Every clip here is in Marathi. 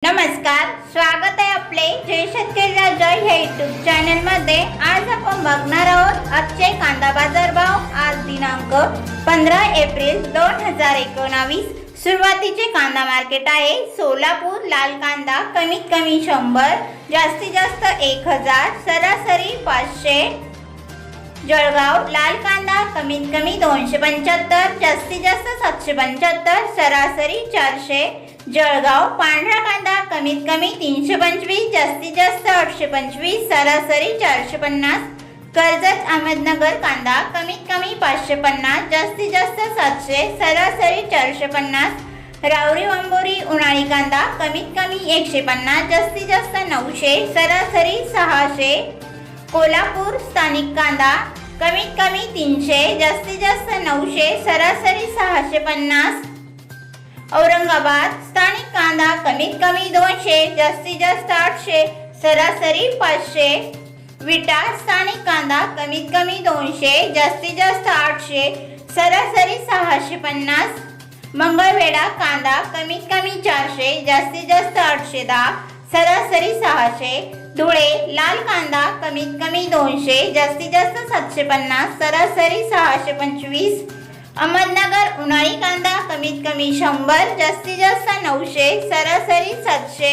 नमस्कार, स्वागत आहे आपले जय शेतकरी राजा ह्या यूट्यूब चॅनल मध्ये। आज आपण बघणार आहोत आजचे कांदा बाजार भाव। आज दिनांक 15 एप्रिल 2019। सुरुवातीचे कांदा मार्केट आहे सोलापूर। लाल कांदा कमीत कमी 100, जास्तीत जास्त 1000, सरासरी 500। जळगाव लाल कांदा कमीत कमी 275, जास्तीत जास्त 775, सरासरी 400। जळगाव पांढरा कांदा कमीत कमी 325, जास्तीत जास्त 825, सरासरी 450। कर्जत अहमदनगर कांदा कमीत कमी 550, जास्तीत जास्त 700, सरासरी 450। रावरी वंबोरी उन्हाळी कांदा कमीत कमी 150, जास्तीत जास्त 900, सरासरी 600। कोल्हापूर स्थानिक कांदा कमीत कमी 300, जास्तीत जास्त 900, सरासरी 650। औरंगाबाद स्थानिक कांदा कमीत कमी 200, जास्तीत जास्त 800, सरासरी 500। विटा स्थानिक कांदा कमीत कमी 200, जास्तीत जास्त 800, सरासरी 650। मंगळवेढा कांदा कमीत कमी 400, जास्तीत जास्त 810, सरासरी 600। धुळे लाल कांदा कमीत कमी 200, जास्तीत जास्त 750, सरासरी 625। अहमदनगर उन्हाळी कांदा कमीत कमी 100, जास्तीत जास्त 900, सरासरी 700।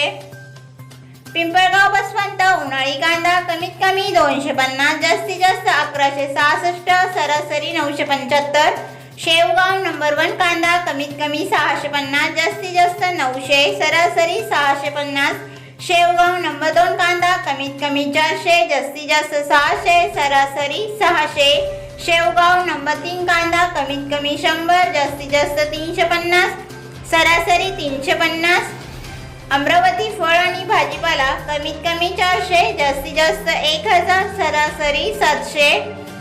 पिंपळगाव बसवंत उन्हाळी कांदा कमीत कमी 250, जास्तीत जास्त 1166, सरासरी 975। शेवगाव नंबर 1 कांदा कमीत कमी 650, जास्तीत जास्त 900, सरासरी 650। शेवगाव नंबर 2 कांदा कमीत कमी 400, जास्तीत जास्त 600, सरासरी 600। शेवगाव नंबर 3 कांदा कमीत कमी 100, जास्तीत जास्त 350, सरासरी 350। अमरावती फळ आणि भाजीपाला कमीत कमी 400, जास्तीत जास्त 1000, सरासरी 700।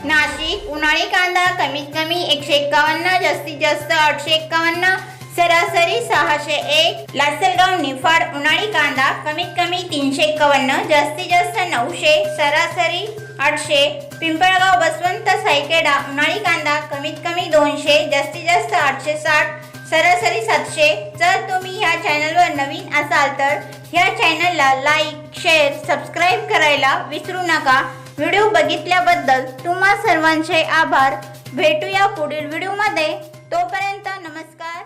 नाशिक उन्हाळी कांदा कमीत कमी 151, जास्तीत जास्त 851, सरासरी 601। लासलगाव निफाड उन्हाळी कांदा कमीत कमी 351, जास्तीत जास्त 900, सरासरी 800। पिंपळगाव बसवंत सायकेडा उन्हाळी कांदा कमीत कमी 200, जास्तीत जास्त 860, सरासरी 700। जर तुम्ही ह्या चॅनलवर नवीन असाल तर ह्या चॅनलला लाईक, शेअर, सबस्क्राईब करायला विसरू नका। व्हिडिओ बघितल्याबद्दल तुम्हा सर्वांचे आभार। भेटूया पुढील व्हिडिओमध्ये, तोपर्यंत नमस्कार।